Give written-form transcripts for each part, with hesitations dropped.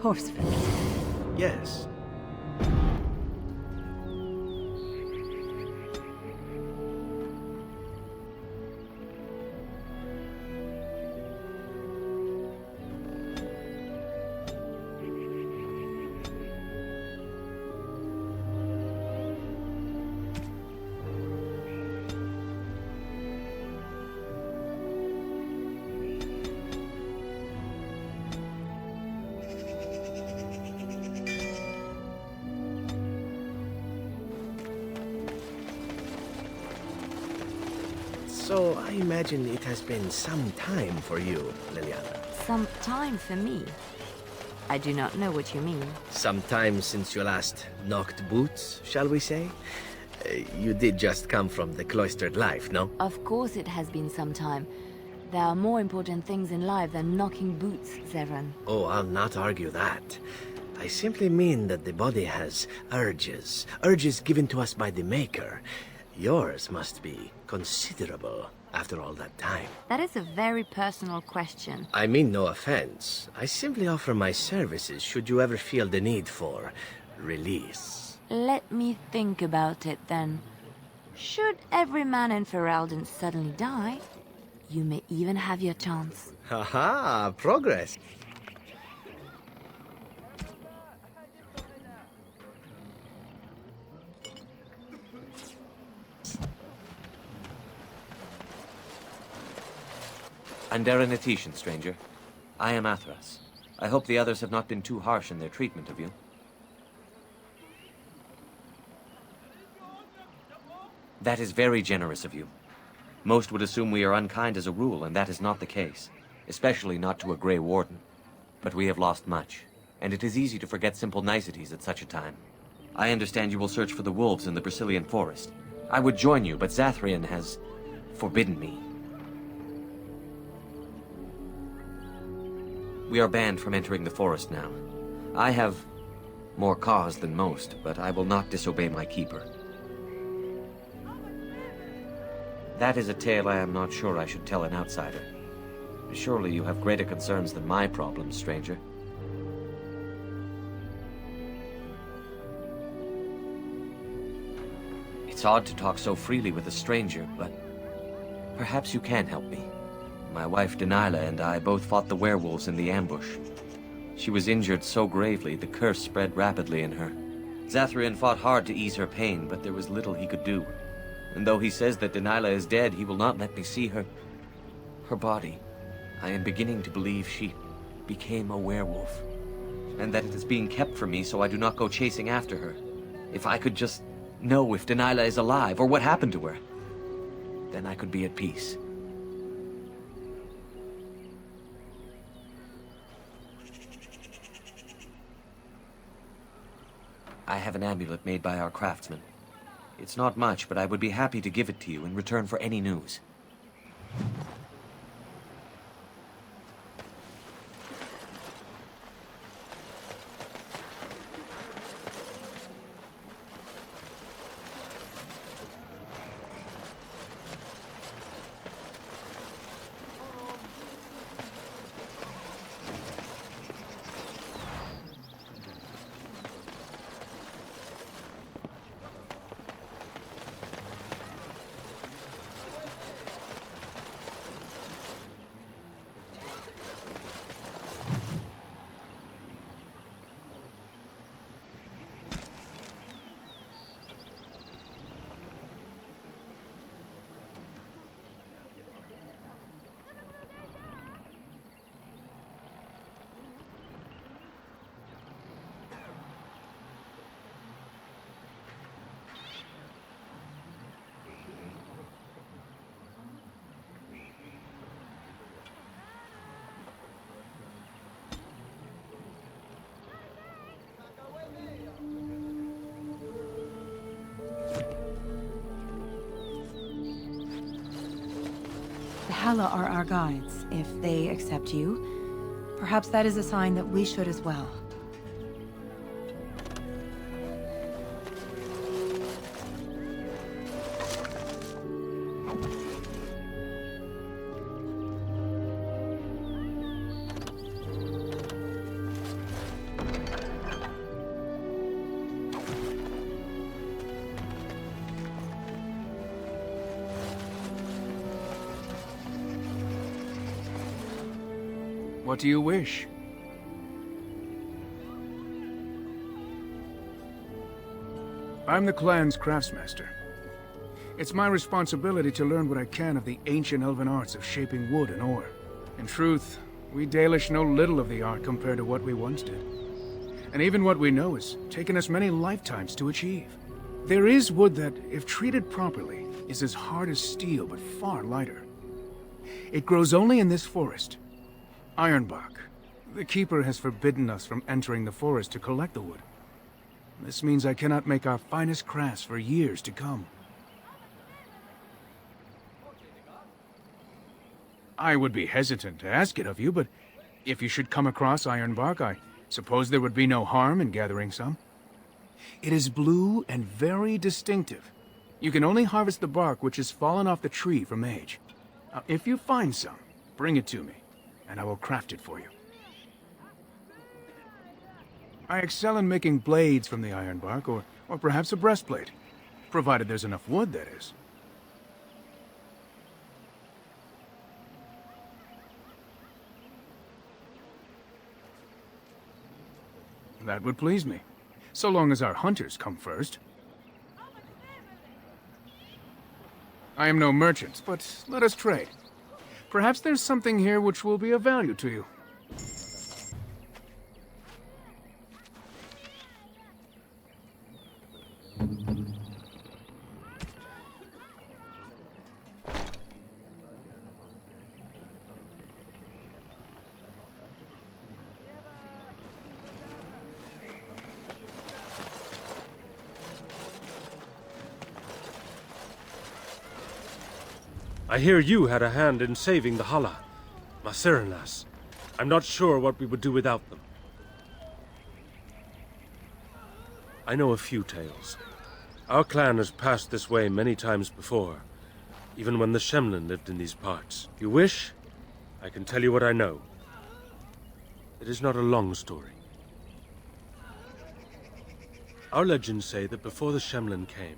Horsefits. Yes. So, I imagine it has been some time for you, Liliana. Some time for me. I do not know what you mean. Some time since you last knocked boots, shall we say? You did just come from the cloistered life, no? Of course it has been some time. There are more important things in life than knocking boots, Zevran. Oh, I'll not argue that. I simply mean that the body has urges. Urges given to us by the Maker. Yours must be considerable after all that time. That is a very personal question. I mean no offense. I simply offer my services should you ever feel the need for release. Let me think about it then. Should every man in Ferelden suddenly die, you may even have your chance. Haha, progress. Anderanetician, stranger. I am Athras. I hope the others have not been too harsh in their treatment of you. That is very generous of you. Most would assume we are unkind as a rule, and that is not the case. Especially not to a Grey Warden. But we have lost much, and it is easy to forget simple niceties at such a time. I understand you will search for the wolves in the Brecilian forest. I would join you, but Zathrian has forbidden me. We are banned from entering the forest now. I have more cause than most, but I will not disobey my keeper. That is a tale I am not sure I should tell an outsider. Surely you have greater concerns than my problems, stranger. It's odd to talk so freely with a stranger, but perhaps you can help me. My wife Denilah and I both fought the werewolves in the ambush. She was injured so gravely, the curse spread rapidly in her. Zathrian fought hard to ease her pain, but there was little he could do. And though he says that Denilah is dead, he will not let me see her body. I am beginning to believe she became a werewolf. And that it is being kept from me so I do not go chasing after her. If I could just know if Denilah is alive, or what happened to her, then I could be at peace. I have an amulet made by our craftsman. It's not much, but I would be happy to give it to you in return for any news. The Halla are our guides. If they accept you, perhaps that is a sign that we should as well. What do you wish? I'm the clan's craftsmaster. It's my responsibility to learn what I can of the ancient elven arts of shaping wood and ore. In truth, we Dalish know little of the art compared to what we once did. And even what we know has taken us many lifetimes to achieve. There is wood that, if treated properly, is as hard as steel but far lighter. It grows only in this forest. Ironbark. The Keeper has forbidden us from entering the forest to collect the wood. This means I cannot make our finest crafts for years to come. I would be hesitant to ask it of you, but if you should come across ironbark, I suppose there would be no harm in gathering some. It is blue and very distinctive. You can only harvest the bark which has fallen off the tree from age. Now, if you find some, bring it to me, and I will craft it for you. I excel in making blades from the ironbark, or perhaps a breastplate, provided there's enough wood, that is. That would please me, so long as our hunters come first. I am no merchant, but let us trade. Perhaps there's something here which will be of value to you. I hear you had a hand in saving the Hala, Masirinas. I'm not sure what we would do without them. I know a few tales. Our clan has passed this way many times before, even when the Shemlin lived in these parts. You wish? I can tell you what I know. It is not a long story. Our legends say that before the Shemlin came,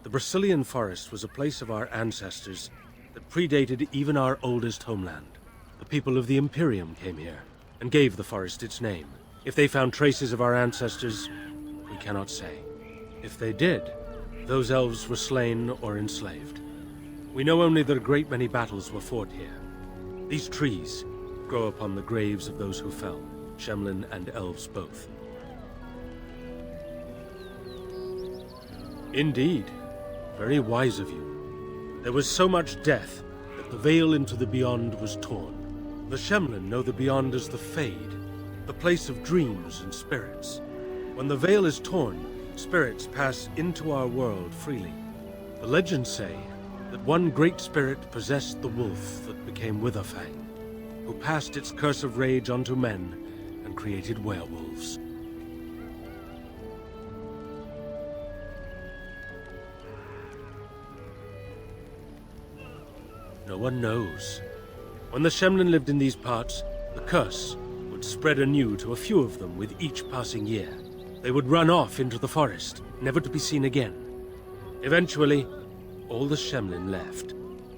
the Brecilian forest was a place of our ancestors that predated even our oldest homeland. The people of the Imperium came here and gave the forest its name. If they found traces of our ancestors, we cannot say. If they did, those elves were slain or enslaved. We know only that a great many battles were fought here. These trees grow upon the graves of those who fell, Shemlin and elves both. Indeed. Very wise of you. There was so much death that the veil into the Beyond was torn. The Shemlin know the Beyond as the Fade, the place of dreams and spirits. When the veil is torn, spirits pass into our world freely. The legends say that one great spirit possessed the wolf that became Witherfang, who passed its curse of rage onto men and created werewolves. No one knows. When the Shemlin lived in these parts, the curse would spread anew to a few of them with each passing year. They would run off into the forest, never to be seen again. Eventually, all the Shemlin left.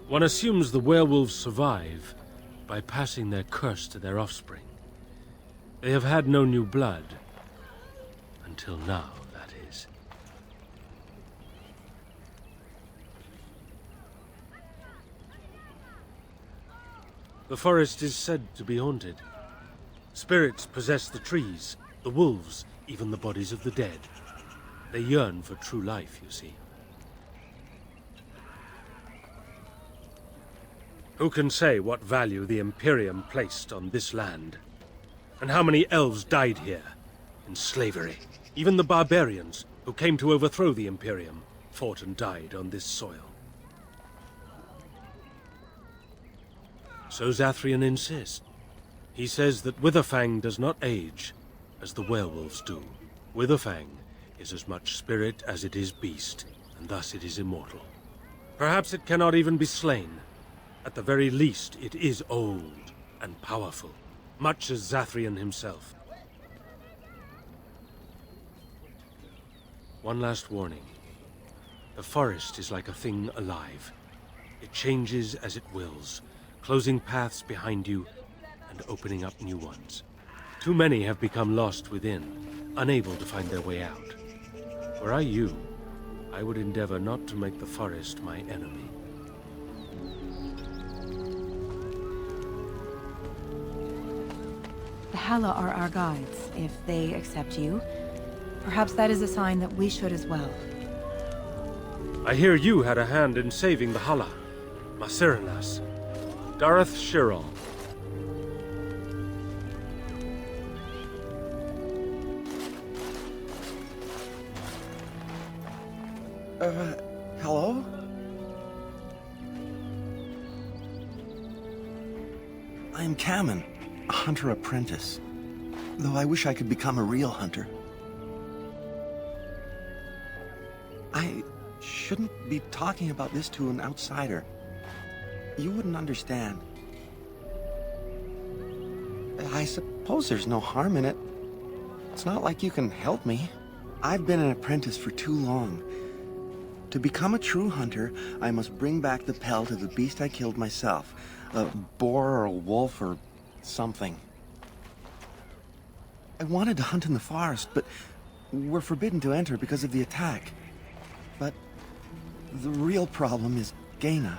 One assumes the werewolves survive by passing their curse to their offspring. They have had no new blood. Until now, that is. The forest is said to be haunted. Spirits possess the trees, the wolves, even the bodies of the dead. They yearn for true life, you see. Who can say what value the Imperium placed on this land? And how many elves died here, in slavery? Even the barbarians, who came to overthrow the Imperium, fought and died on this soil. So Zathrian insists. He says that Witherfang does not age as the werewolves do. Witherfang is as much spirit as it is beast, and thus it is immortal. Perhaps it cannot even be slain. At the very least, it is old and powerful, much as Zathrian himself. One last warning. The forest is like a thing alive. It changes as it wills, closing paths behind you and opening up new ones. Too many have become lost within, unable to find their way out. Were I you, I would endeavor not to make the forest my enemy. The Hala are our guides. If they accept you, perhaps that is a sign that we should as well. I hear you had a hand in saving the Hala. Masiranas. Dareth Shirol. Hello? I am Kamen, a hunter apprentice. Though I wish I could become a real hunter. I shouldn't be talking about this to an outsider. You wouldn't understand. I suppose there's no harm in it. It's not like you can help me. I've been an apprentice for too long. To become a true hunter, I must bring back the pelt of the beast I killed myself. A boar or a wolf or something. I wanted to hunt in the forest, but we're forbidden to enter because of the attack. But the real problem is Gaina.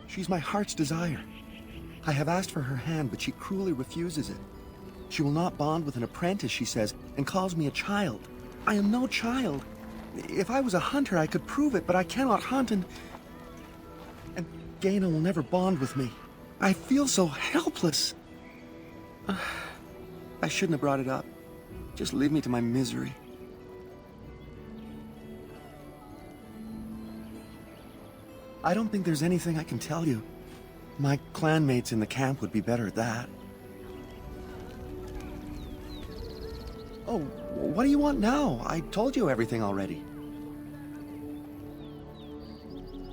She's my heart's desire. I have asked for her hand, but she cruelly refuses it. She will not bond with an apprentice, she says, and calls me a child. I am no child. If I was a hunter, I could prove it, but I cannot hunt, and Gaina will never bond with me. I feel so helpless. I shouldn't have brought it up. Just leave me to my misery. I don't think there's anything I can tell you. My clanmates in the camp would be better at that. Oh, what do you want now? I told you everything already.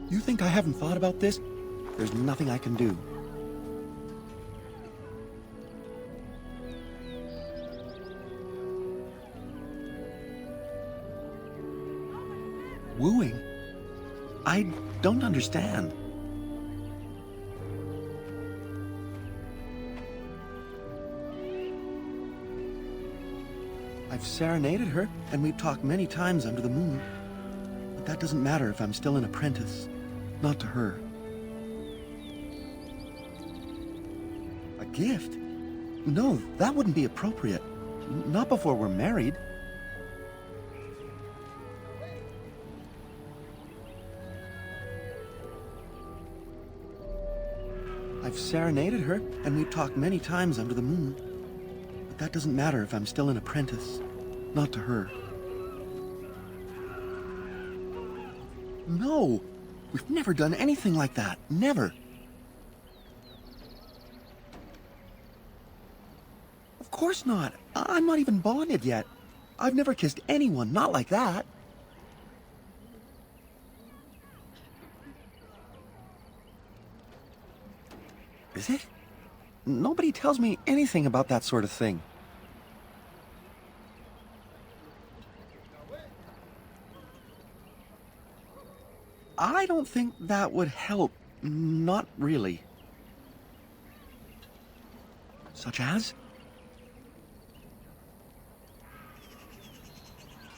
You think I haven't thought about this? There's nothing I can do. Wooing? I don't understand. I've serenaded her, and we've talked many times under the moon. But that doesn't matter if I'm still an apprentice. Not to her. A gift? No, that wouldn't be appropriate. Not before we're married. I've serenaded her, and we've talked many times under the moon. But that doesn't matter if I'm still an apprentice. Not to her. No! We've never done anything like that. Never. Of course not. I'm not even bonded yet. I've never kissed anyone, not like that. Is it? Nobody tells me anything about that sort of thing. I don't think that would help. Not really. Such as?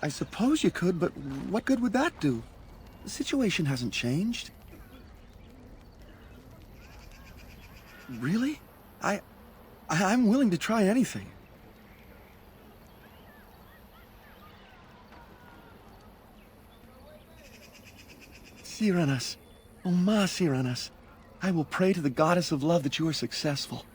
I suppose you could, but what good would that do? The situation hasn't changed. Really? I'm willing to try anything. Siranas, oh ma Siranas, I will pray to the goddess of love that you are successful.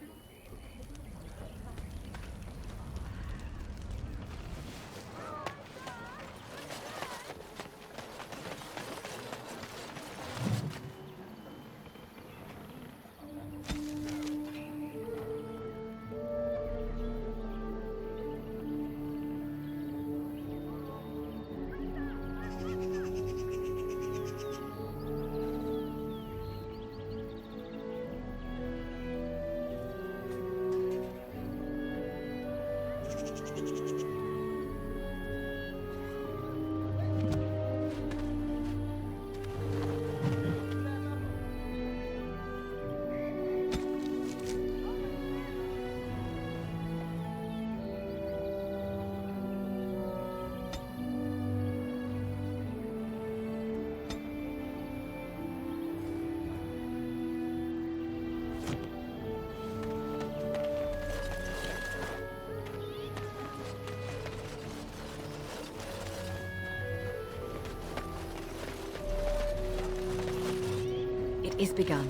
is begun.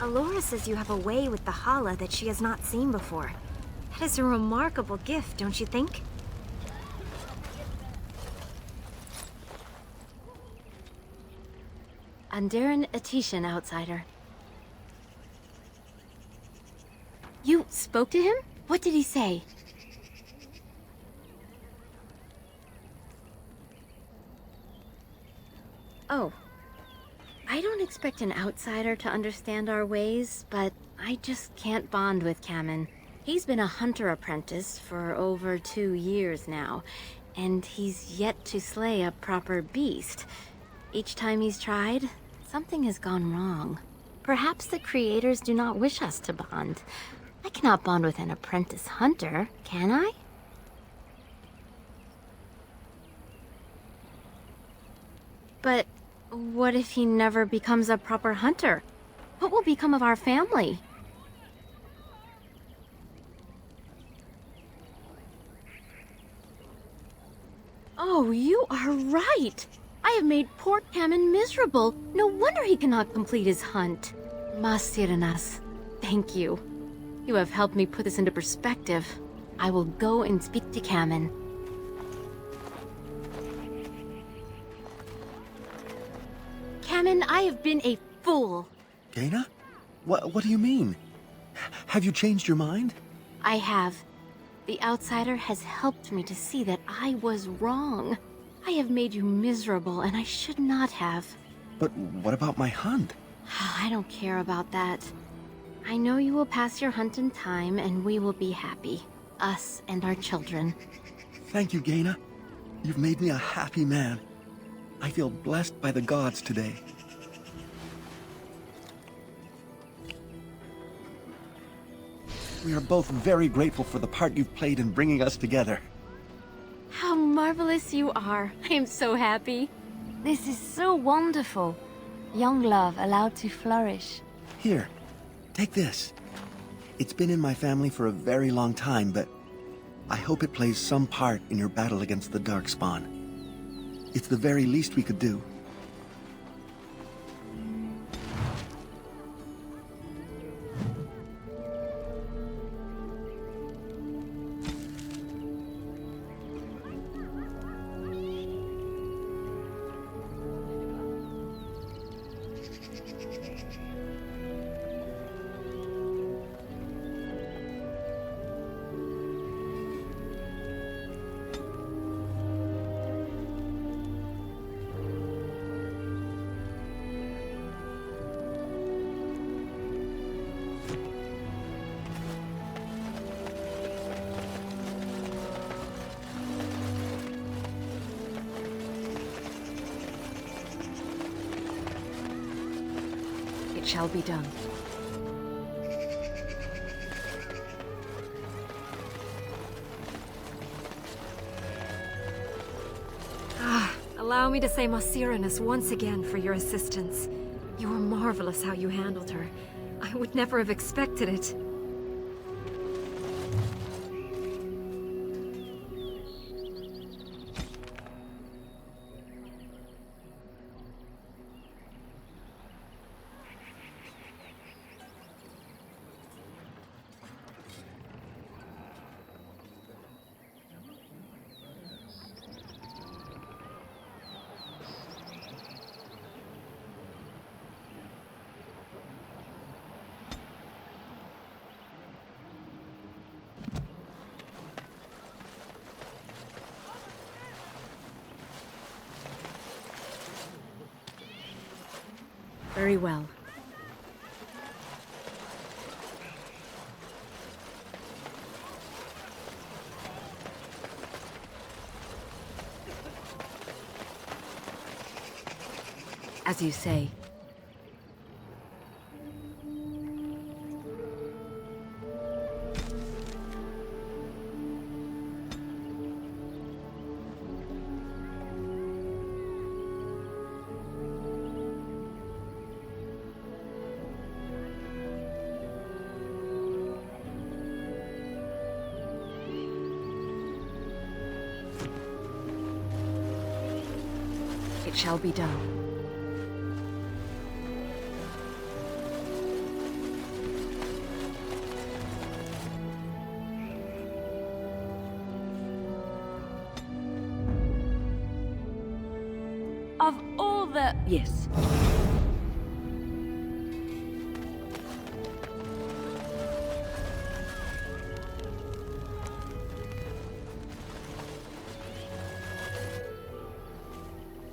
Alora says you have a way with the Hala that she has not seen before. That is a remarkable gift, don't you think? Andaran Atishan, outsider. You spoke to him? What did he say? Oh. I don't expect an outsider to understand our ways, but I just can't bond with Kamen. He's been a hunter apprentice for over 2 years now, and he's yet to slay a proper beast. Each time he's tried, something has gone wrong. Perhaps the creators do not wish us to bond. I cannot bond with an apprentice hunter, can I? But what if he never becomes a proper hunter? What will become of our family? Oh, you are right! I have made poor Kamen miserable. No wonder he cannot complete his hunt. Masiranas, thank you. You have helped me put this into perspective. I will go and speak to Kamen. Kamen, I have been a fool. Gaina? What do you mean? Have you changed your mind? I have. The outsider has helped me to see that I was wrong. I have made you miserable, and I should not have. But what about my hunt? I don't care about that. I know you will pass your hunt in time, and we will be happy. Us and our children. Thank you, Gaina. You've made me a happy man. I feel blessed by the gods today. We are both very grateful for the part you've played in bringing us together. How marvelous you are. I am so happy. This is so wonderful. Young love allowed to flourish. Here, take this. It's been in my family for a very long time, but I hope it plays some part in your battle against the Darkspawn. It's the very least we could do. It shall be done. Allow me to say Masiranas once again for your assistance. You were marvelous how you handled her. I would never have expected it. Very well. As you say. It shall be done. Of all the... Yes.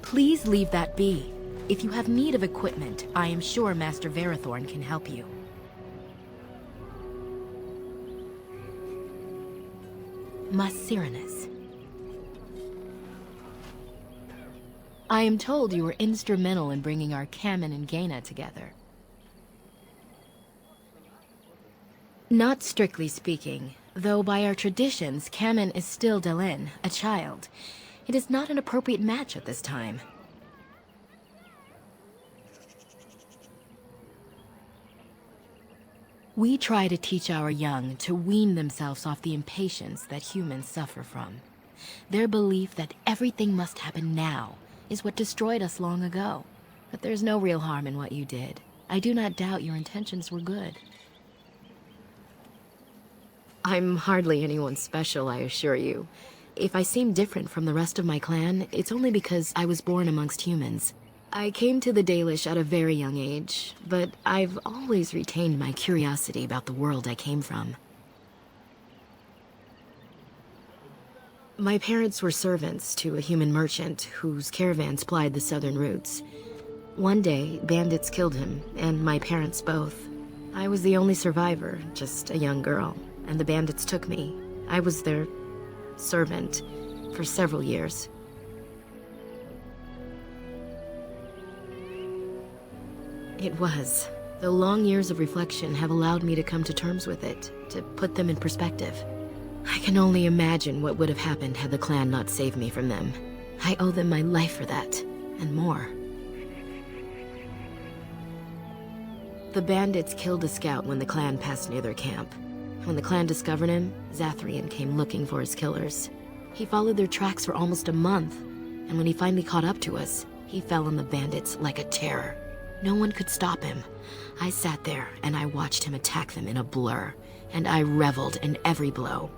Please leave that be. If you have need of equipment, I am sure Master Verathorn can help you. Macirinus. I am told you were instrumental in bringing our Kamen and Gaina together. Not strictly speaking, though by our traditions, Kamen is still Delin, a child. It is not an appropriate match at this time. We try to teach our young to wean themselves off the impatience that humans suffer from. Their belief that everything must happen now is what destroyed us long ago. But there's no real harm in what you did. I do not doubt your intentions were good. I'm hardly anyone special, I assure you. If I seem different from the rest of my clan, it's only because I was born amongst humans. I came to the Dalish at a very young age, but I've always retained my curiosity about the world I came from. My parents were servants to a human merchant whose caravans plied the southern routes. One day, bandits killed him, and my parents both. I was the only survivor, just a young girl, and the bandits took me. I was their servant for several years. It was, though long years of reflection have allowed me to come to terms with it, to put them in perspective. I can only imagine what would have happened had the clan not saved me from them. I owe them my life for that, and more. The bandits killed a scout when the clan passed near their camp. When the clan discovered him, Zathrian came looking for his killers. He followed their tracks for almost a month, and when he finally caught up to us, he fell on the bandits like a terror. No one could stop him. I sat there and I watched him attack them in a blur, and I reveled in every blow.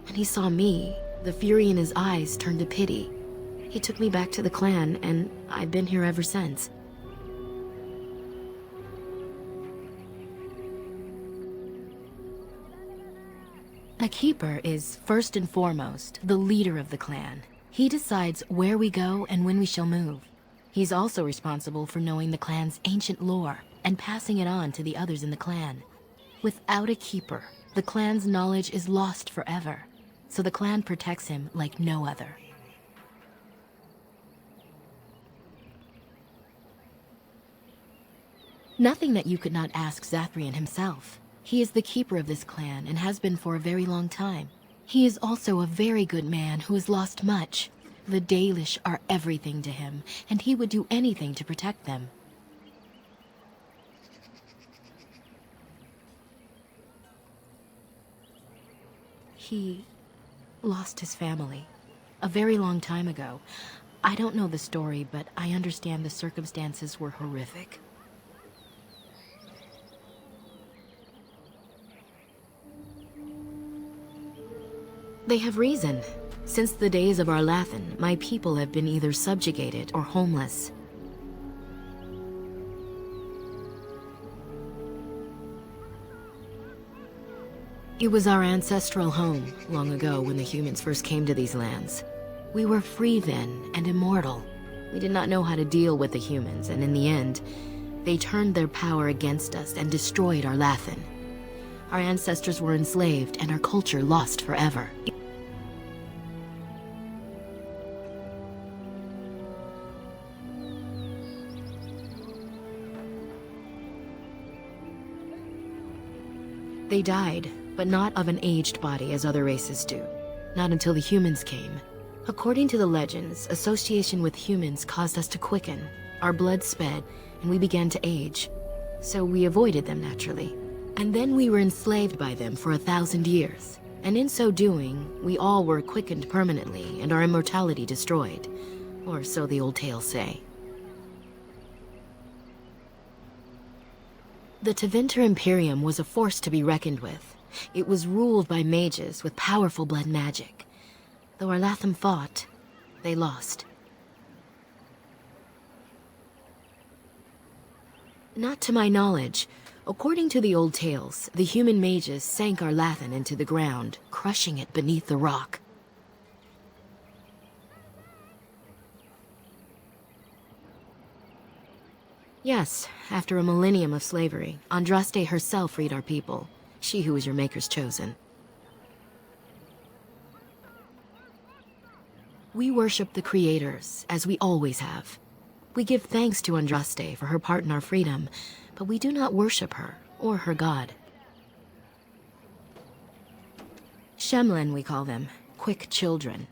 When he saw me, the fury in his eyes turned to pity. He took me back to the clan, and I've been here ever since. A keeper is, first and foremost, the leader of the clan. He decides where we go and when we shall move. He's also responsible for knowing the clan's ancient lore and passing it on to the others in the clan. Without a keeper, the clan's knowledge is lost forever, so the clan protects him like no other. Nothing that you could not ask Zathrian himself. He is the keeper of this clan and has been for a very long time. He is also a very good man who has lost much. The Dalish are everything to him, and he would do anything to protect them. He lost his family a very long time ago. I don't know the story, but I understand the circumstances were horrific. They have reason. Since the days of Arlathan, my people have been either subjugated or homeless. It was our ancestral home, long ago when the humans first came to these lands. We were free then, and immortal. We did not know how to deal with the humans, and in the end, they turned their power against us and destroyed Arlathan. Our ancestors were enslaved, and our culture lost forever. They died, but not of an aged body as other races do. Not until the humans came. According to the legends, association with humans caused us to quicken. Our blood sped, and we began to age. So we avoided them naturally. And then we were enslaved by them for 1,000 years. And in so doing, we all were quickened permanently and our immortality destroyed. Or so the old tales say. The Tevinter Imperium was a force to be reckoned with. It was ruled by mages with powerful blood magic. Though our Latham fought, they lost. Not to my knowledge. According to the old tales, the human mages sank our Lathan into the ground, crushing it beneath the rock. Yes, after a millennium of slavery, Andraste herself freed our people. She who was your Maker's chosen. We worship the Creators, as we always have. We give thanks to Andraste for her part in our freedom, but we do not worship her, or her god. Shemlin, we call them. Quick children.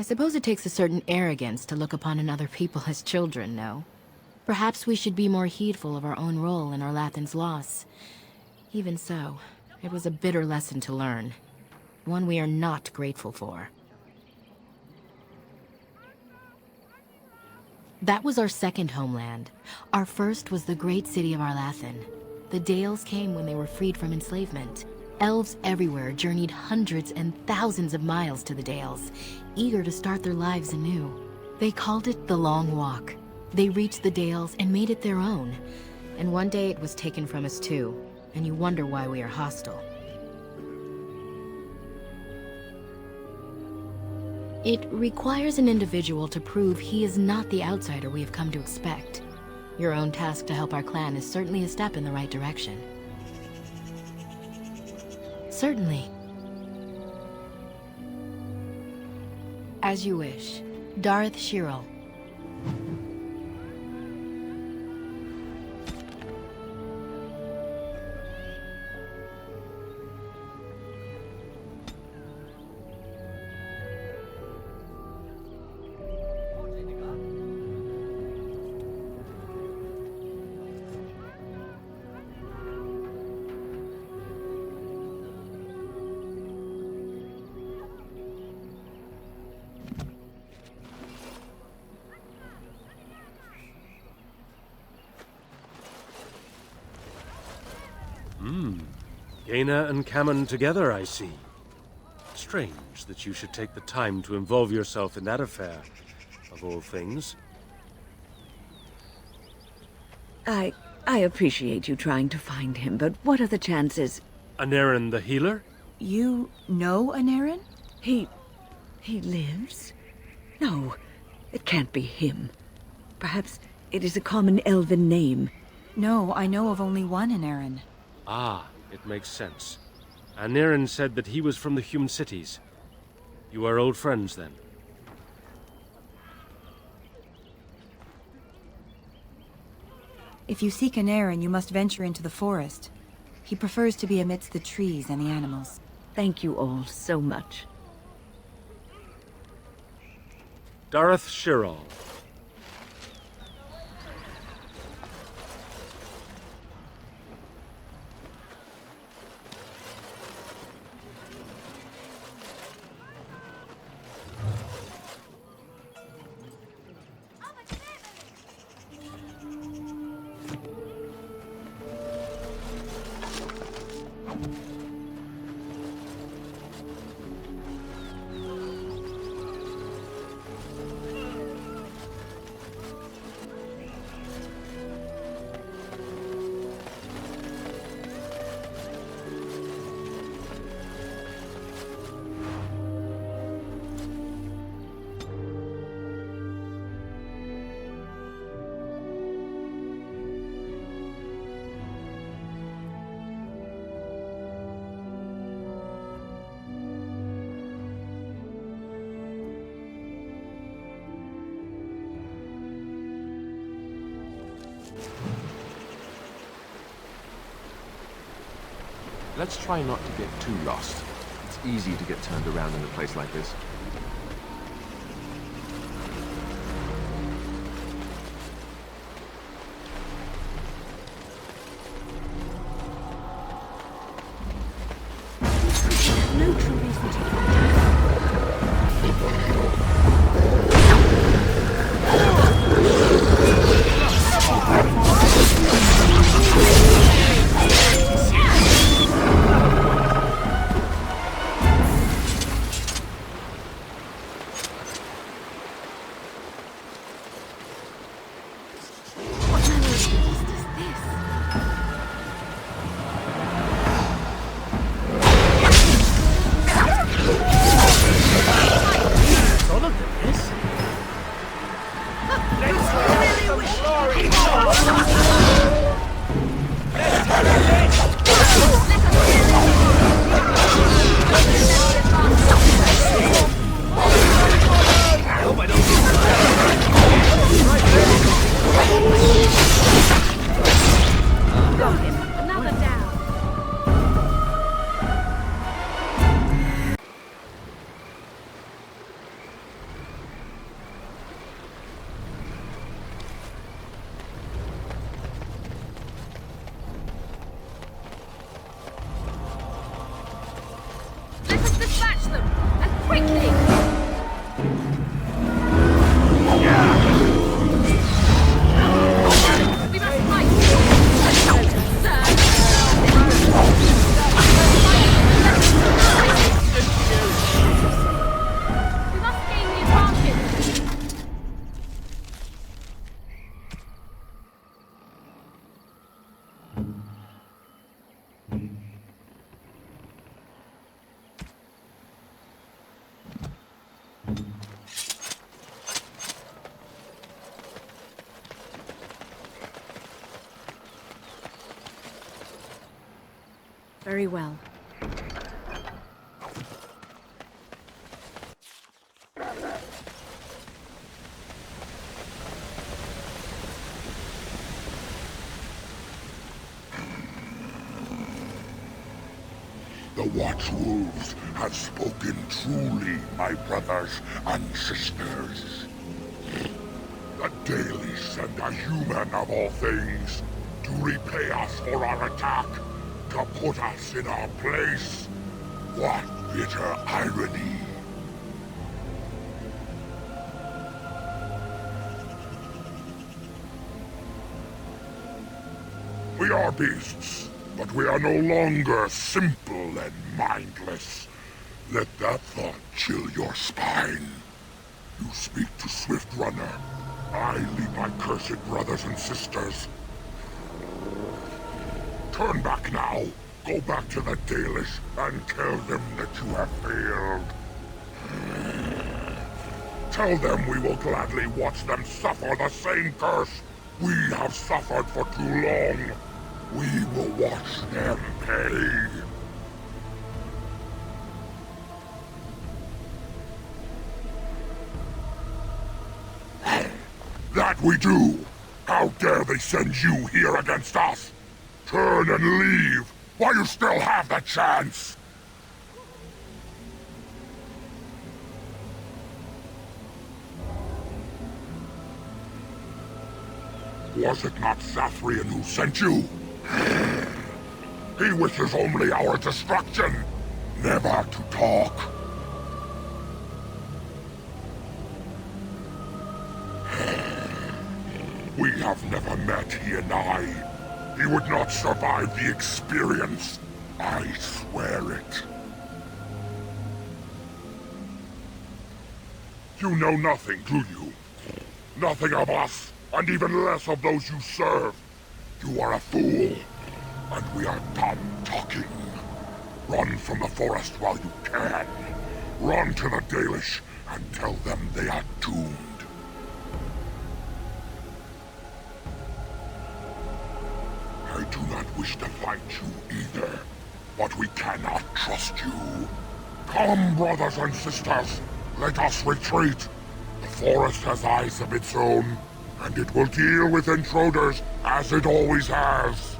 I suppose it takes a certain arrogance to look upon another people as children, no? Perhaps we should be more heedful of our own role in our Lathan's loss. Even so, it was a bitter lesson to learn. One we are not grateful for. That was our second homeland. Our first was the great city of Arlathan. The Dales came when they were freed from enslavement. Elves everywhere journeyed hundreds and thousands of miles to the Dales, eager to start their lives anew. They called it the Long Walk. They reached the Dales and made it their own. And one day it was taken from us too, and you wonder why we are hostile. It requires an individual to prove he is not the outsider we have come to expect. Your own task to help our clan is certainly a step in the right direction. Certainly. As you wish. Darth Shirel. Jaina and Cammon together, I see. Strange that you should take the time to involve yourself in that affair, of all things. I appreciate you trying to find him, but what are the chances? Anarin the healer? You know Anarin? He lives? No, it can't be him. Perhaps it is a common elven name. No, I know of only one Anarin. Ah, it makes sense. Anarin said that he was from the human cities. You are old friends, then? If you seek Anarin, you must venture into the forest. He prefers to be amidst the trees and the animals. Thank you all so much. Darth Shirel. Let's try not to get too lost. It's easy to get turned around in a place like this. No true reason to fight. Very well. The Watchwolves have spoken truly, my brothers and sisters. The Daily sent a human of all things to repay us for our attack, to put us in our place. What bitter irony. We are beasts, but we are no longer simple and mindless. Let that thought chill your spine. You speak to Swift Runner. I lead my cursed brothers and sisters. Turn back now. Go back to the Dalish and tell them that you have failed. Tell them we will gladly watch them suffer the same curse we have suffered for too long. We will watch them pay. That we do! How dare they send you here against us? Turn and leave, while you still have the chance! Was it not Zathrian who sent you? He wishes only our destruction, never to talk. We have never met, he and I. He would not survive the experience. I swear it. You know nothing, do you? Nothing of us, and even less of those you serve. You are a fool, and we are done talking. Run from the forest while you can. Run to the Dalish and tell them they are doomed. I do not wish to fight you either, but we cannot trust you. Come, brothers and sisters, let us retreat. The forest has eyes of its own, and it will deal with intruders as it always has.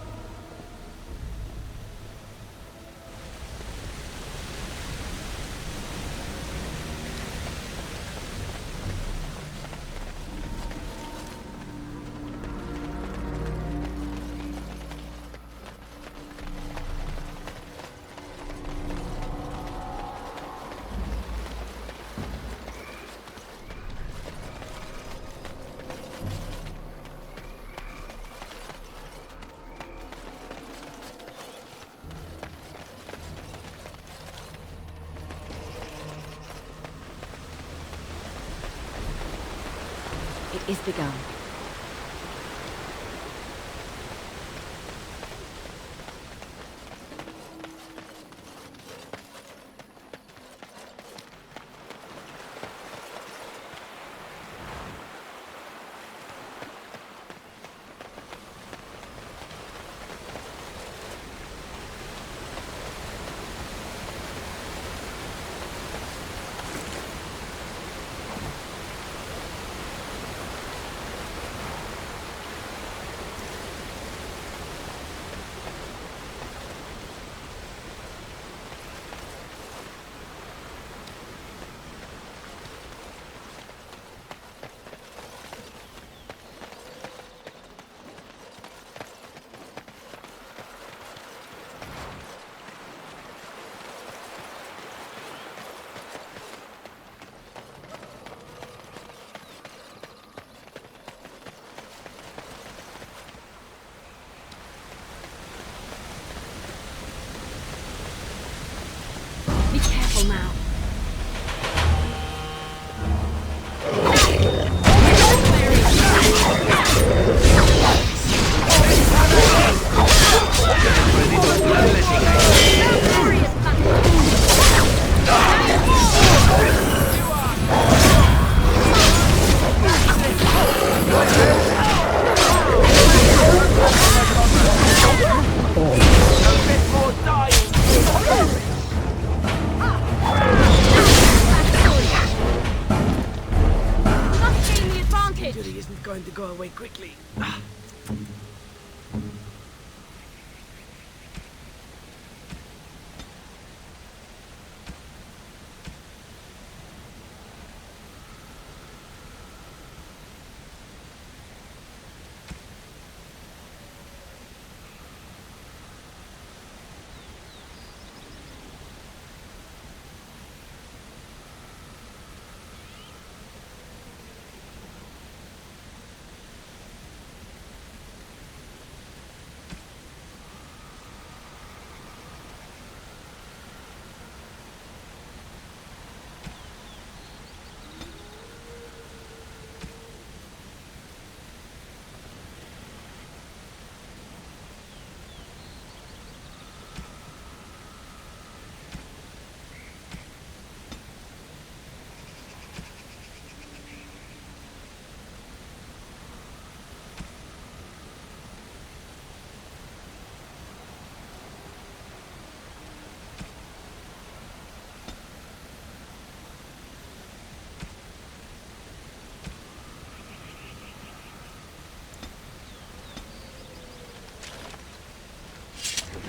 It is begun. going to go away quickly.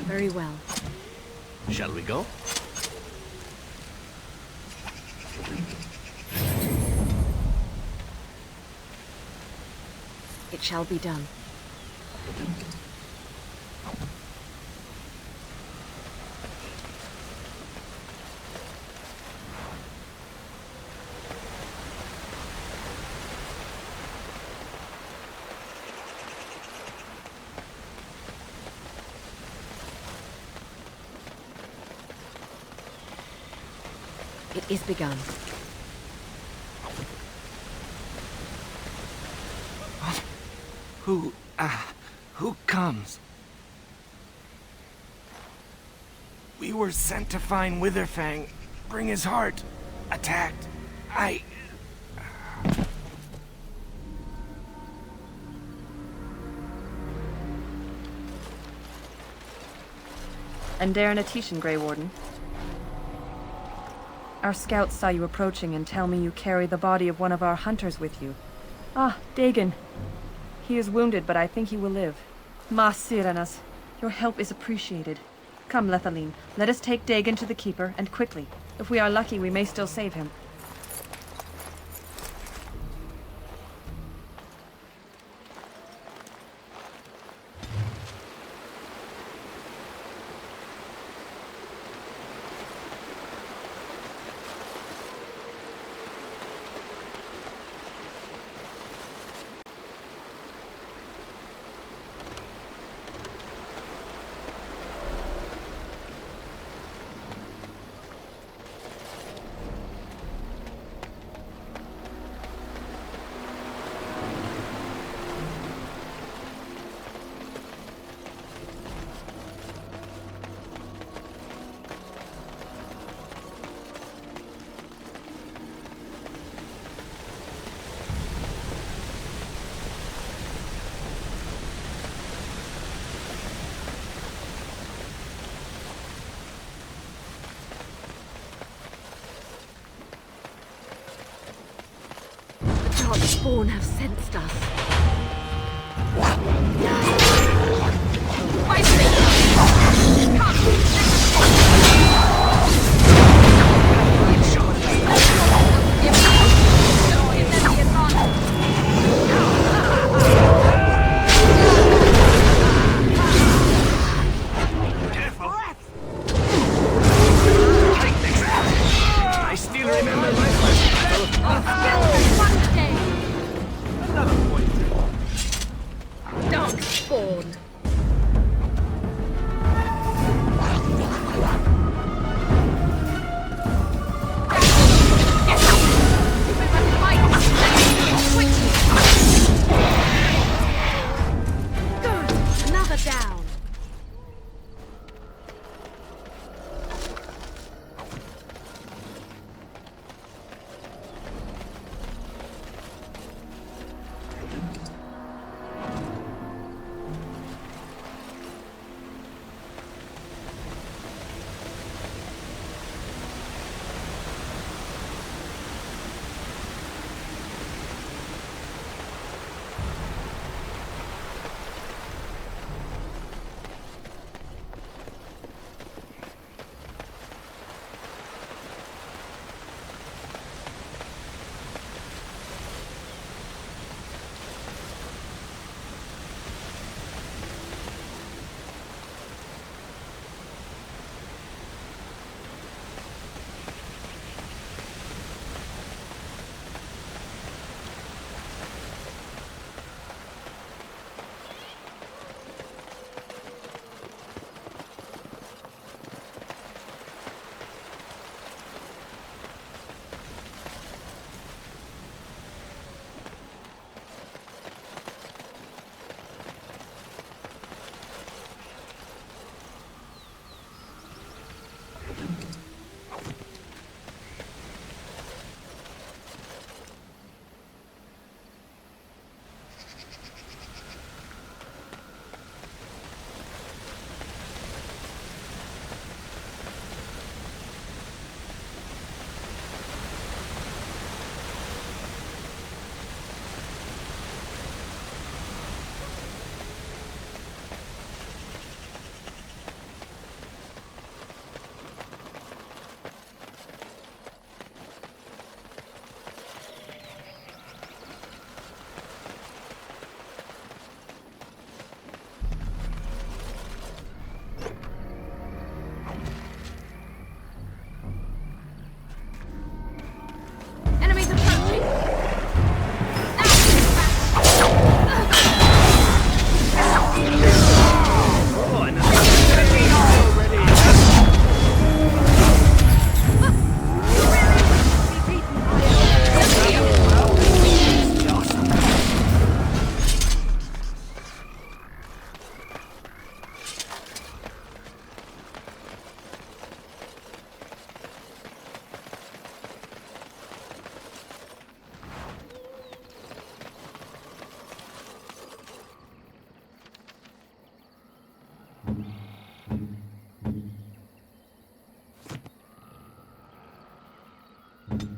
Very well. Shall we go? It shall be done. It is begun. Who comes? We were sent to find Witherfang, bring his heart. Attacked. And Darren Atishan, Grey Warden. Our scouts saw you approaching and tell me you carry the body of one of our hunters with you. Ah, Dagon. He is wounded, but I think he will live. Mas Sirenas, your help is appreciated. Come, Lethaline, let us take Dagon to the Keeper, and quickly. If we are lucky, we may still save him. Spawn have sensed us. I still remember my first battle. One day. Another point. Don't.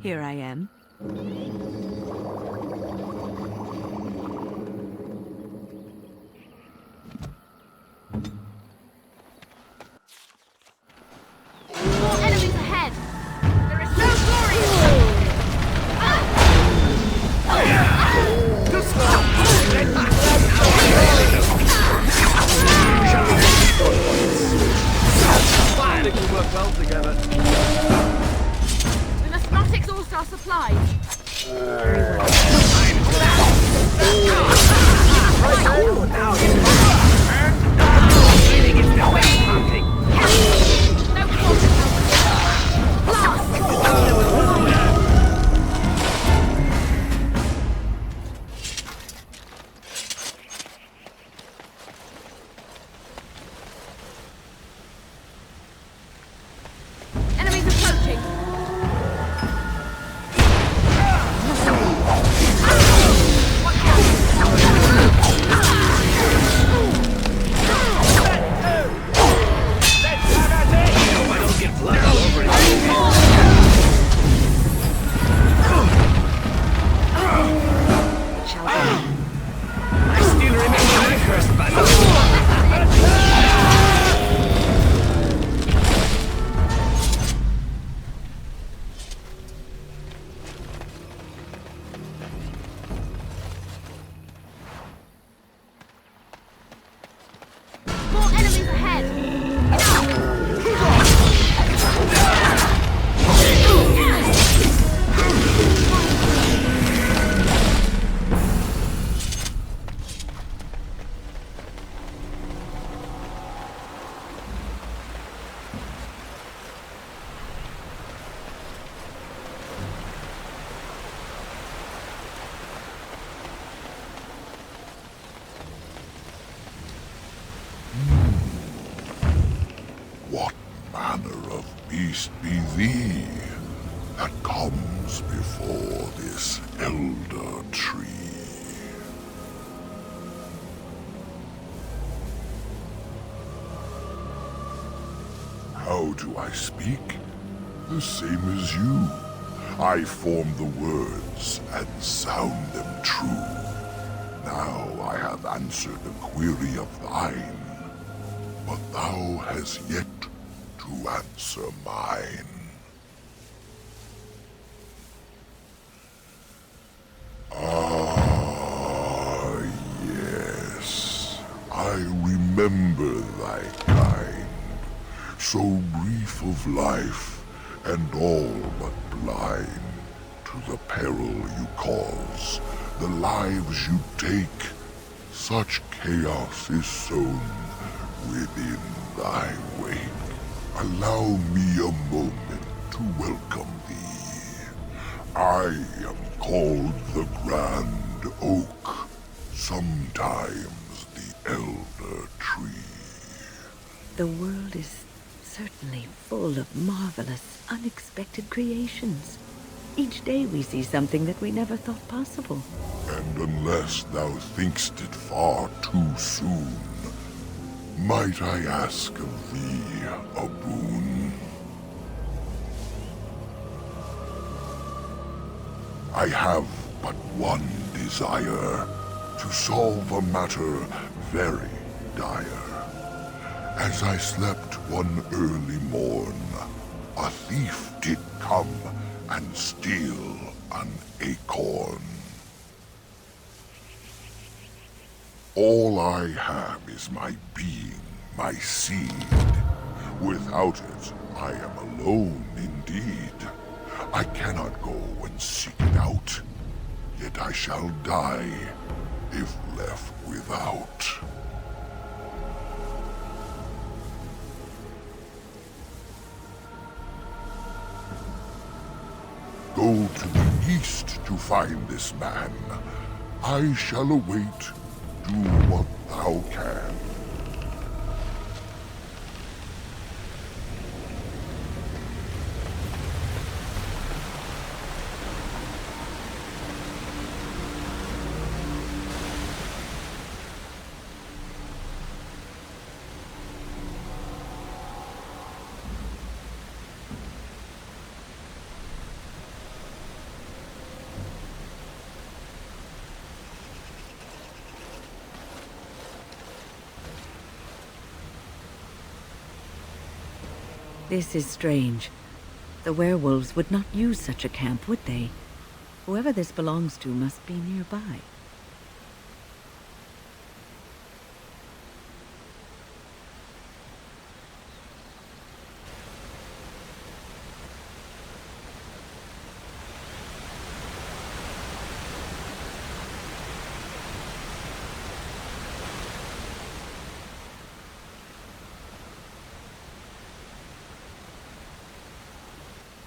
Here I am. More enemies ahead! There is no glory in them! I think we work well together. We must not exhaust our supplies. Enemies approaching. I still remember that first battle. More enemies ahead! What manner of beast be thee that comes before this elder tree? How do I speak? The same as you. I form the words and sound them true. Now I have answered a query of thine, but thou hast yet to answer mine. Ah, yes. I remember thy kind. So brief of life, and all but blind to the peril you cause, the lives you take. Such chaos is sown within thy wake. Allow me a moment to welcome thee. I am called the Grand Oak, sometimes the Elder Tree. The world is certainly full of marvelous, unexpected creations. Each day we see something that we never thought possible. And unless thou think'st it far too soon, might I ask of thee a boon? I have but one desire, to solve a matter very dire. As I slept one early morn, a thief did come and steal an acorn. All I have is my being, my seed. Without it, I am alone indeed. I cannot go and seek it out, yet I shall die if left without. Go to the east to find this man. I shall await. Do what thou can. This is strange. The werewolves would not use such a camp, would they? Whoever this belongs to must be nearby.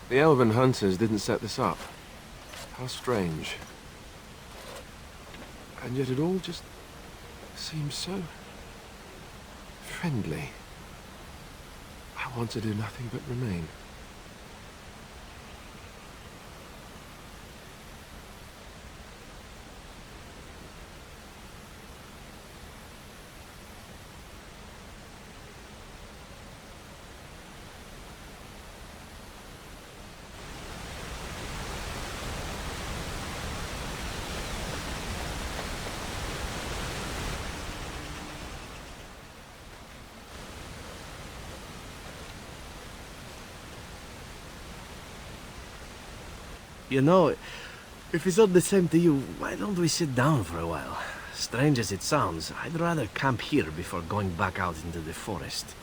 The elven hunters didn't set this up. How strange. And yet it all just seems so friendly. I want to do nothing but remain. You know, if it's all the same to you, why don't we sit down for a while? Strange as it sounds, I'd rather camp here before going back out into the forest.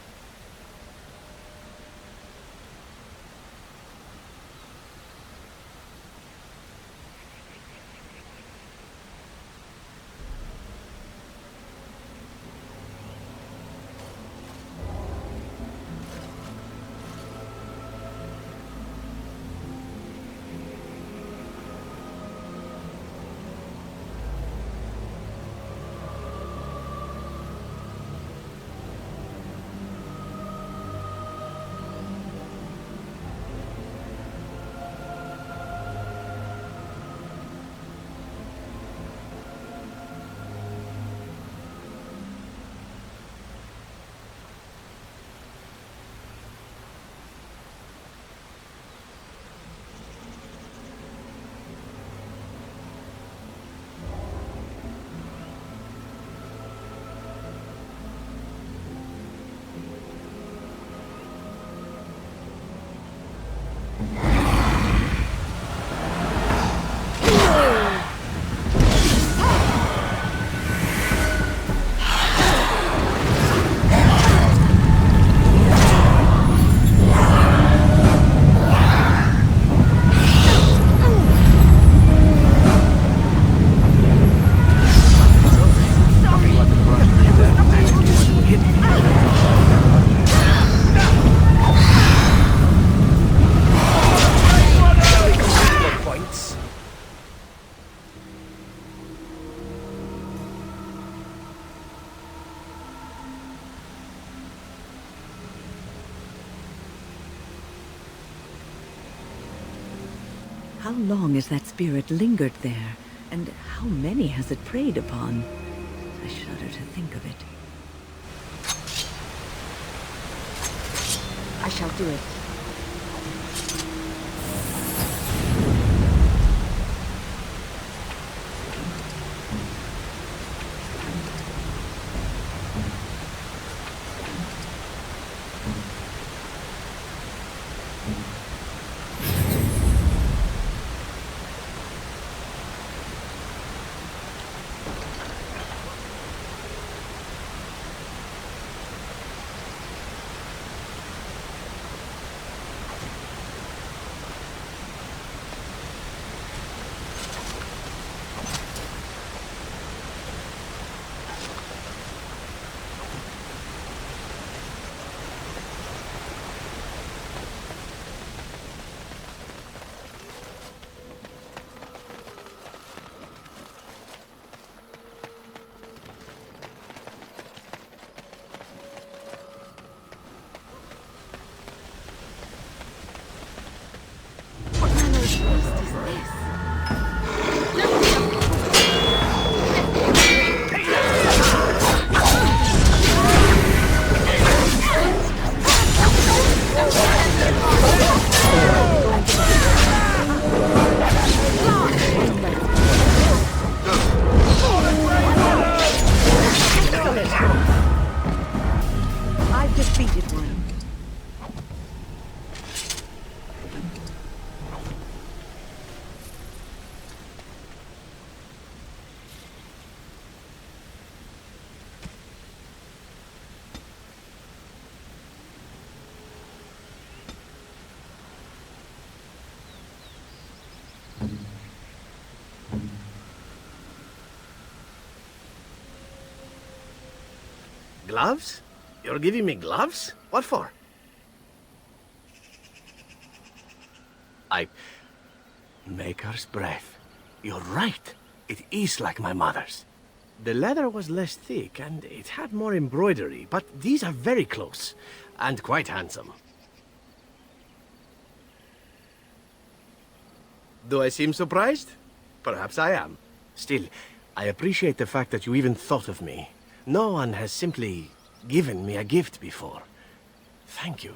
How long has that spirit lingered there? And how many has it preyed upon? I shudder to think of it. I shall do it. Gloves? You're giving me gloves? What for? Maker's breath. You're right. It is like my mother's. The leather was less thick and it had more embroidery, but these are very close and quite handsome. Do I seem surprised? Perhaps I am. Still, I appreciate the fact that you even thought of me. No one has simply given me a gift before. Thank you.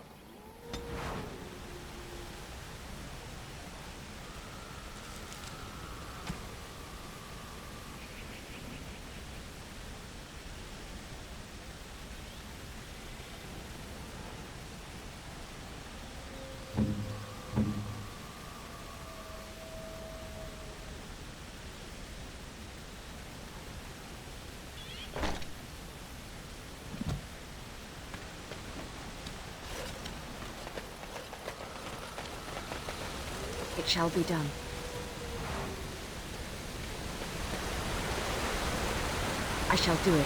It shall be done. I shall do it.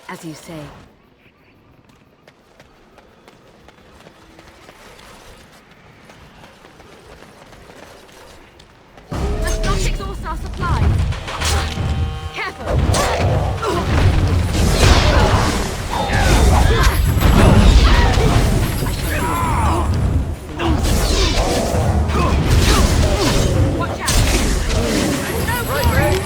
As you say. Let's not exhaust our supplies. Careful. Watch out. No glory.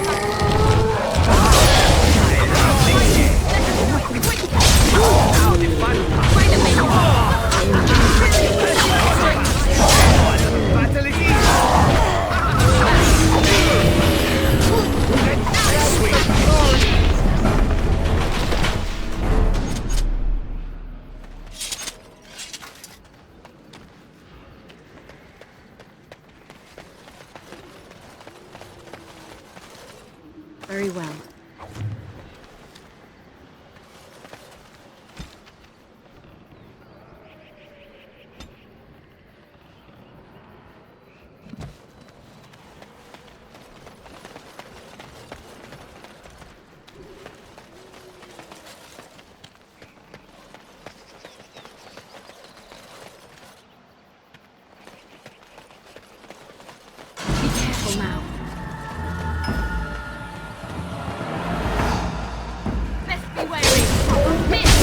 Very well. Be careful now. Best be wary. Miss.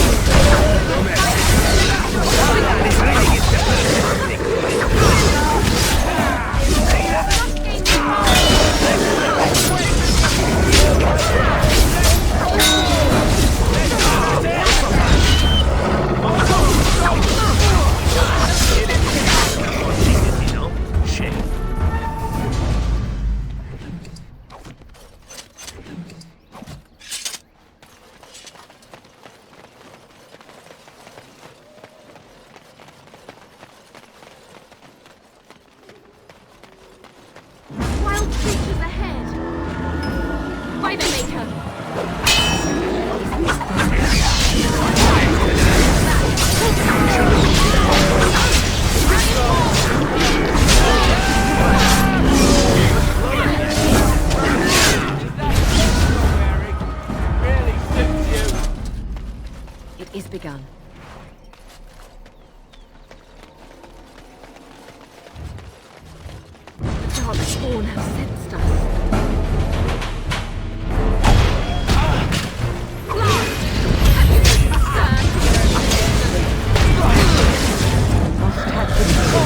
Wild creatures ahead. By the Maker. It is begun. The dark spawn have sensed us. Must have been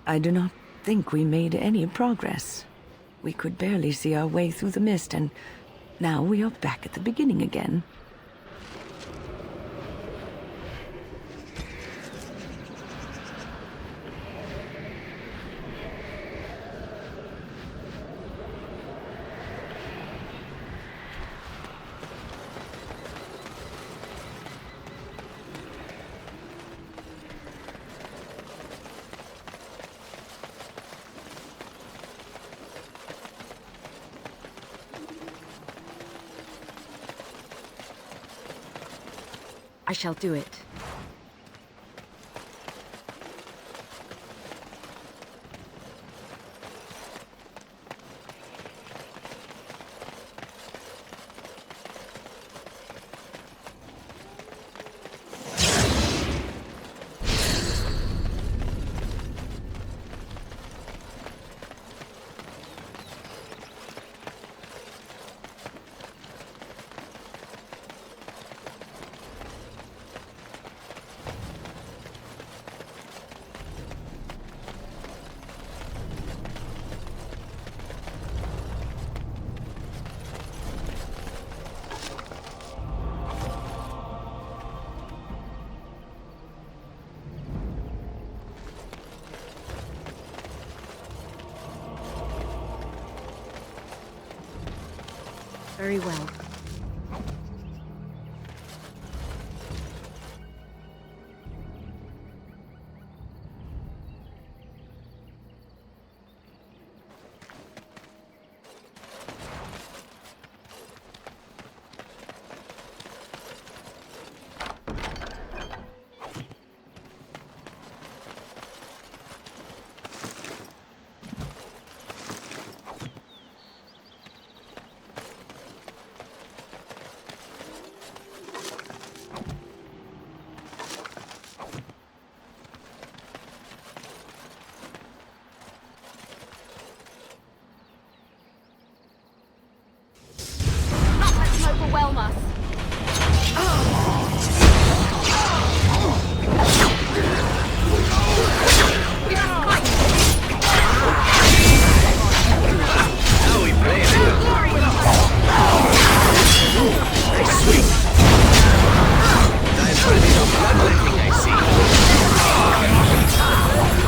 I do not think we made any progress. We could barely see our way through the mist, and now we are back at the beginning again. I shall do it. Very well. Overwhelm us. Now we play it. Sweet. Time for a little bloodletting, I see.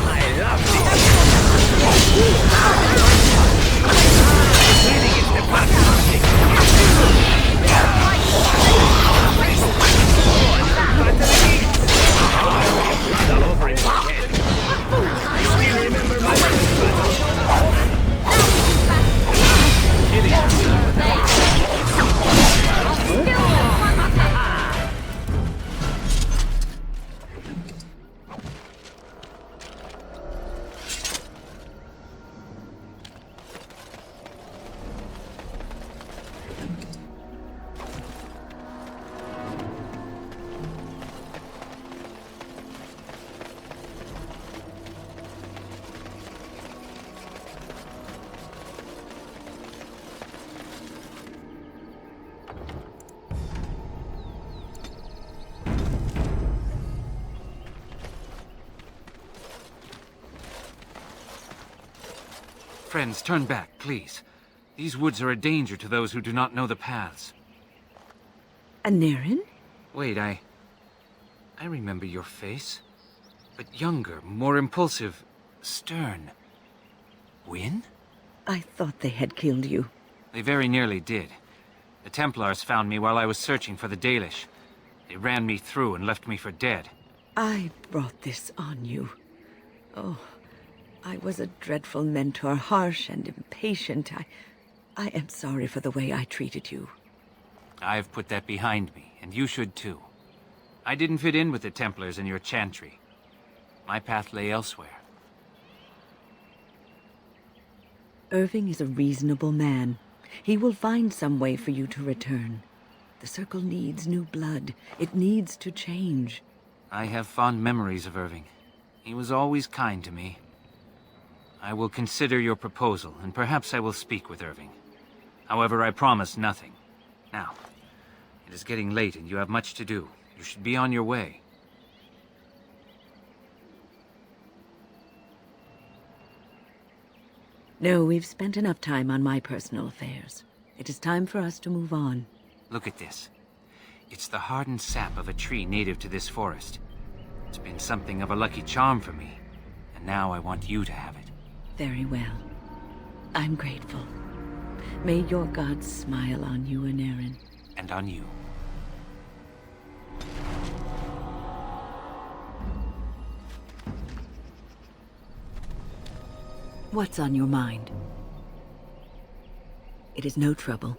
I love this. Leading is the fantastic. All over in my head. I still remember my Friends, turn back, please. These woods are a danger to those who do not know the paths. Aneurin? Wait, I remember your face. But younger, more impulsive, stern. Wynne? I thought they had killed you. They very nearly did. The Templars found me while I was searching for the Dalish. They ran me through and left me for dead. I brought this on you. Oh, I was a dreadful mentor, harsh and impatient. I am sorry for the way I treated you. I've put that behind me, and you should too. I didn't fit in with the Templars in your chantry. My path lay elsewhere. Irving is a reasonable man. He will find some way for you to return. The Circle needs new blood. It needs to change. I have fond memories of Irving. He was always kind to me. I will consider your proposal, and perhaps I will speak with Irving. However, I promise nothing. Now, it is getting late and you have much to do. You should be on your way. No, we've spent enough time on my personal affairs. It is time for us to move on. Look at this. It's the hardened sap of a tree native to this forest. It's been something of a lucky charm for me, and now I want you to have it. Very well. I'm grateful. May your gods smile on you and Aaron. And on you. What's on your mind? It is no trouble.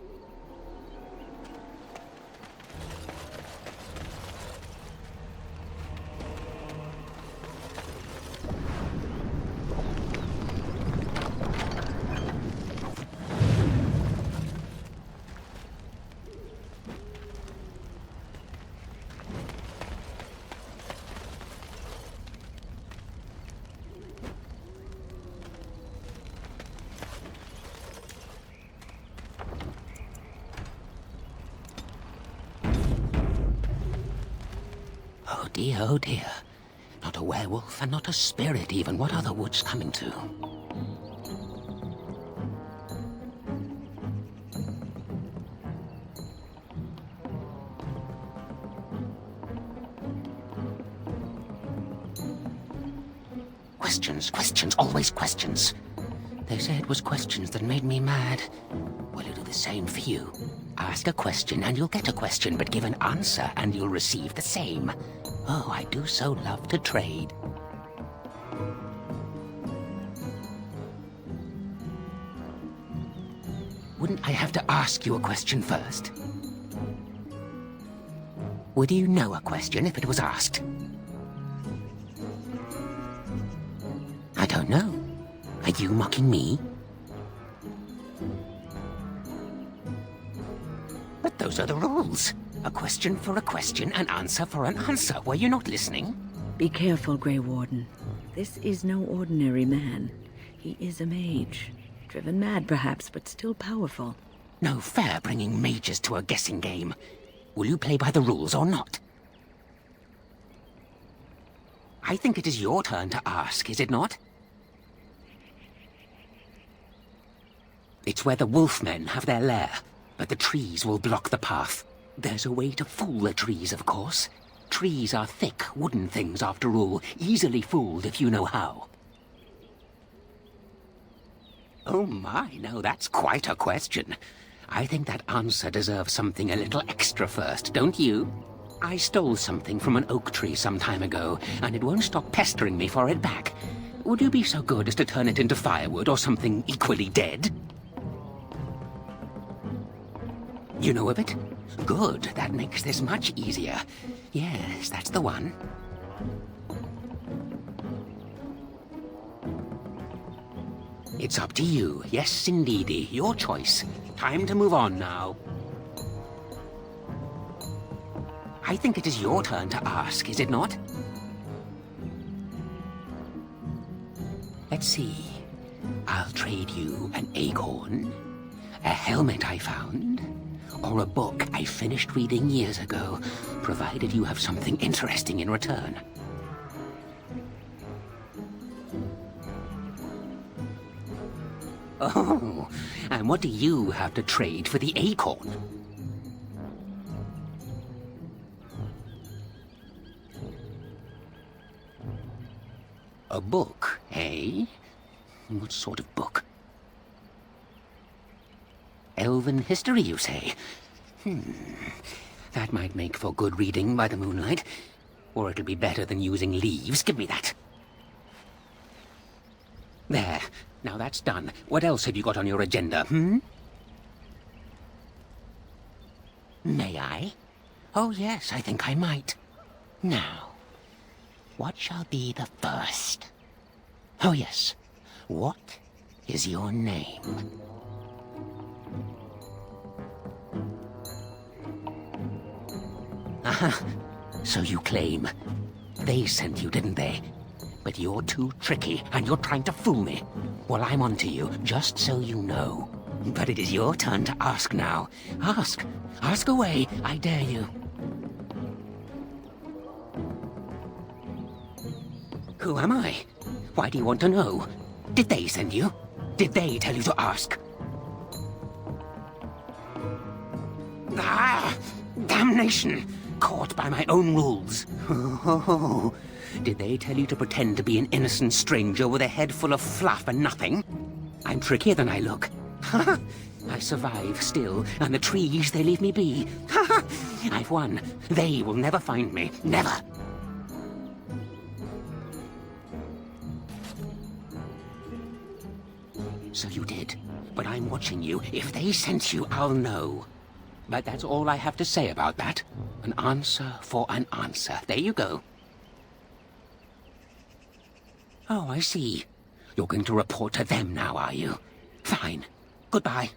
Oh dear. Not a werewolf and not a spirit even. What are the woods coming to? Questions, always questions. They say it was questions that made me mad. Well, it'll do the same for you. Ask a question and you'll get a question, but give an answer and you'll receive the same. Oh, I do so love to trade. Wouldn't I have to ask you a question first? Would you know a question if it was asked? I don't know. Are you mocking me? But those are the rules. A question for a question, an answer for an answer. Were you not listening? Be careful, Grey Warden. This is no ordinary man. He is a mage. Driven mad, perhaps, but still powerful. No fair bringing mages to a guessing game. Will you play by the rules or not? I think it is your turn to ask, is it not? It's where the wolfmen have their lair, but the trees will block the path. There's a way to fool the trees, of course. Trees are thick, wooden things, after all. Easily fooled if you know how. Oh my, no, that's quite a question. I think that answer deserves something a little extra first, don't you? I stole something from an oak tree some time ago, and it won't stop pestering me for it back. Would you be so good as to turn it into firewood or something equally dead? You know of it? Good, that makes this much easier. Yes, that's the one. It's up to you. Yes, indeedy. Your choice. Time to move on now. I think it is your turn to ask, is it not? Let's see. I'll trade you an acorn, a helmet I found, or a book I finished reading years ago, provided you have something interesting in return. Oh, and what do you have to trade for the acorn? A book, eh? What sort of book? Elven history, you say? That might make for good reading by the moonlight. Or it'll be better than using leaves. Give me that. There. Now that's done. What else have you got on your agenda, May I? Oh yes, I think I might. Now, what shall be the first? Oh yes. What is your name? Aha, so you claim. They sent you, didn't they? But you're too tricky, and you're trying to fool me. Well, I'm on to you, just so you know. But it is your turn to ask now. Ask. Ask away, I dare you. Who am I? Why do you want to know? Did they send you? Did they tell you to ask? Ah! Damnation! Caught by my own rules. Oh, did they tell you to pretend to be an innocent stranger with a head full of fluff and nothing? I'm trickier than I look. I survive still, and the trees, they leave me be. I've won. They will never find me. Never. So you did. But I'm watching you. If they sent you, I'll know. But that's all I have to say about that. An answer for an answer. There you go. Oh, I see. You're going to report to them now, are you? Fine. Goodbye.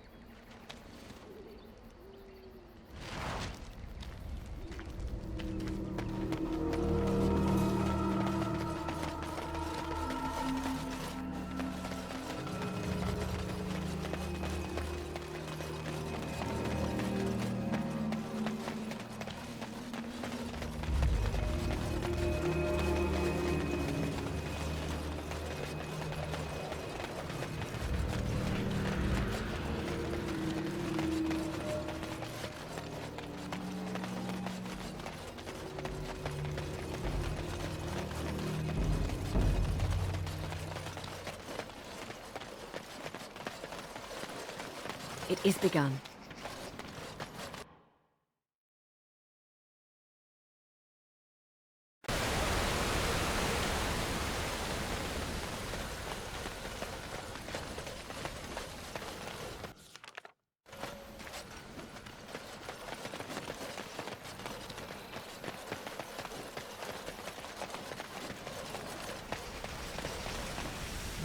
It is begun.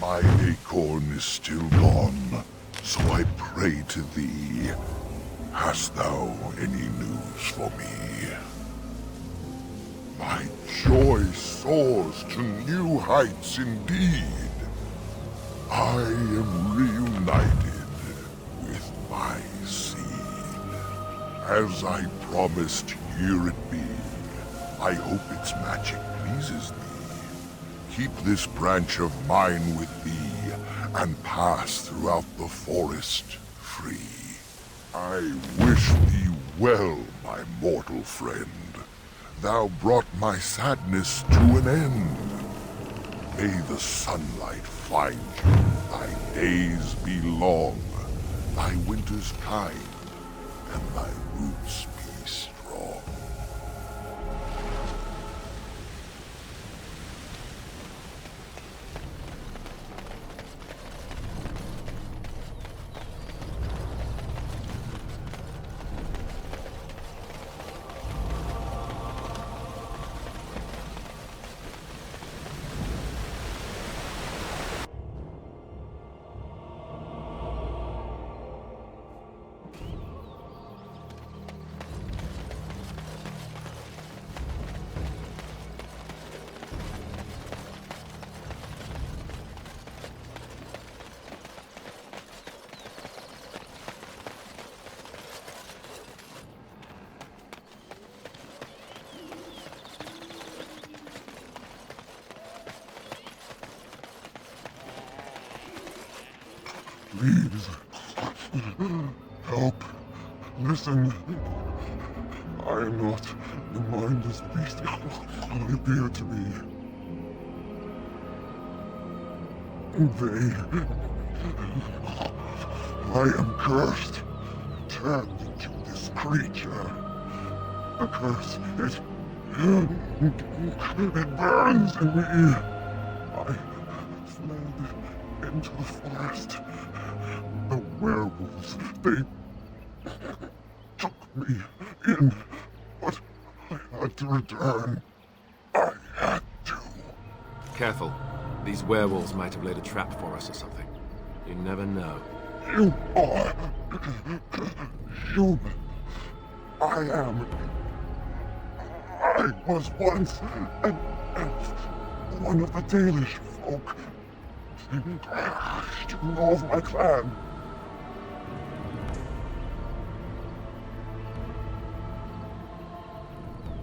My acorn is still gone, so I pray to thee. Hast thou any news for me? My joy soars to new heights indeed. I am reunited with my seed. As I promised, here it be. I hope its magic pleases thee. Keep this branch of mine with thee, and pass throughout the forest free. I wish thee well, my mortal friend. Thou brought my sadness to an end. May the sunlight find you, thy days be long, thy winters kind, and thy roots be strong. Please, help, listen. I am not the mindless beast I appear to be. I am cursed, turned into this creature. A curse, it burns in me. I fled into the forest. The werewolves, they took me in, but I had to return. I had to. Careful. These werewolves might have laid a trap for us or something. You never know. You are human. I am. I was once an elf, one of the Dalish folk. You know of my clan.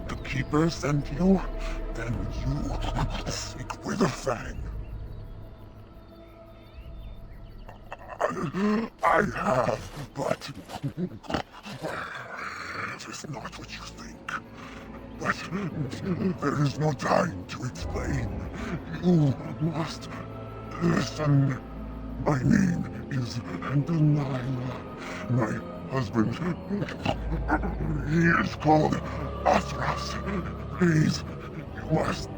The Keeper sent you? Then you seek Witherfang. I have, but it is not what you think. But there is no time to explain. You must listen. My name is Delilah. My husband, he is called Athras. Please, you must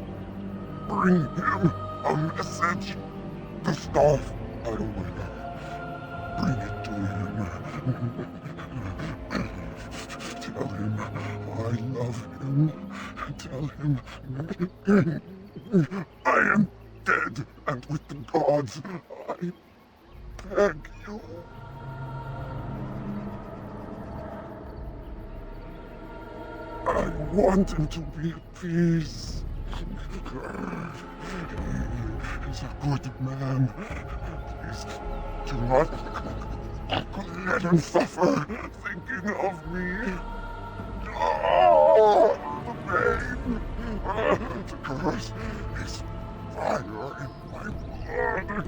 bring him a message. The staff, I will bring it to him. Tell him I love him. Tell him I am dead, and with the gods, I beg you. I want him to be at peace. He's a good man. Please do not let him suffer thinking of me. Oh, the pain. The curse is fire in my blood.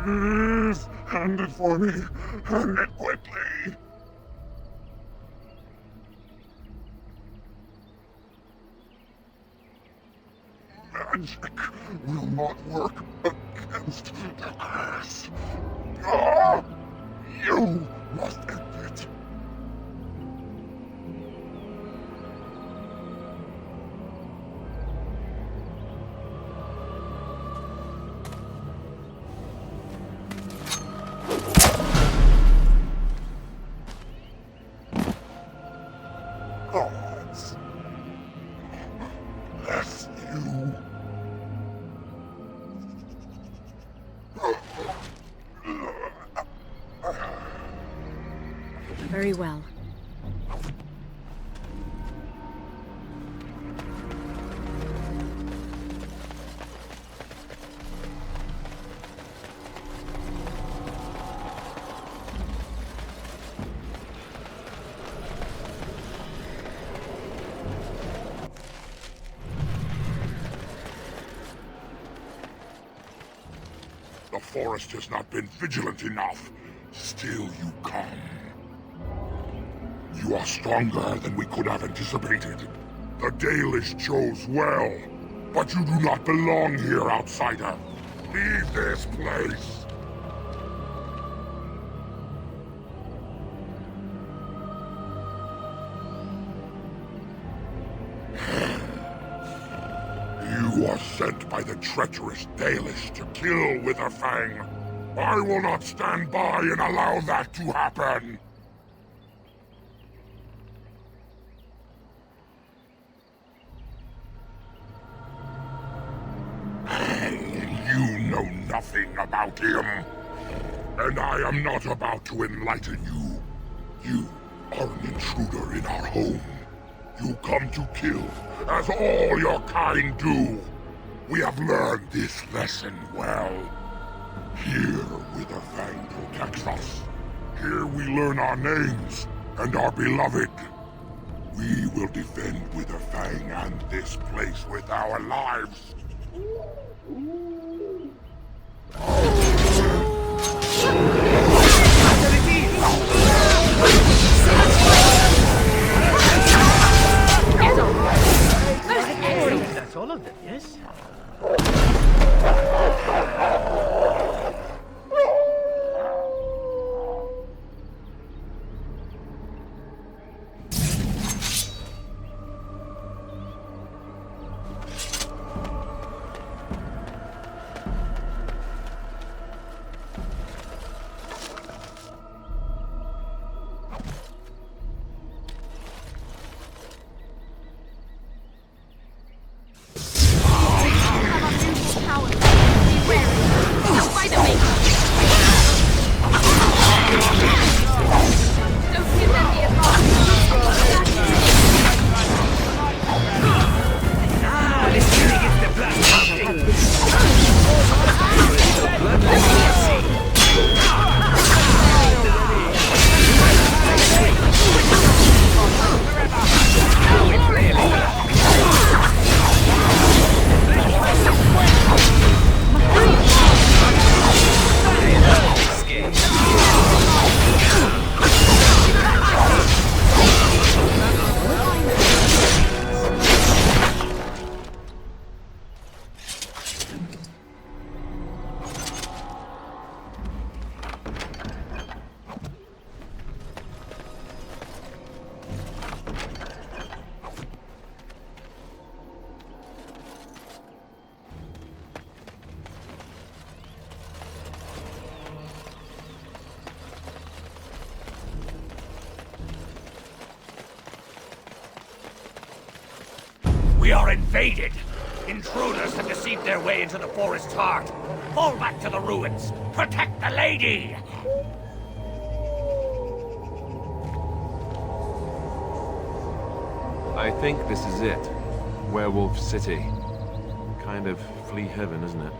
Please, hand it for me. Hand it quickly. Magic will not work against the curse. Ah, you must end it. Gods, bless you. Very well. The forest has not been vigilant enough. Still you come. You are stronger than we could have anticipated. The Dalish chose well, but you do not belong here, outsider. Leave this place. You are sent by the treacherous Dalish to kill Witherfang. I will not stand by and allow that to happen. You know nothing about him. And I am not about to enlighten you. You are an intruder in our home. You come to kill, as all your kind do. We have learned this lesson well. Here, Witherfang protects us. Here we learn our names and are beloved. We will defend Witherfang and this place with our lives. That's all of them, yes? We are invaded! Intruders have deceived their way into the forest's heart. Fall back to the ruins! Protect the lady! I think this is it. Werewolf City. Kind of flea heaven, isn't it?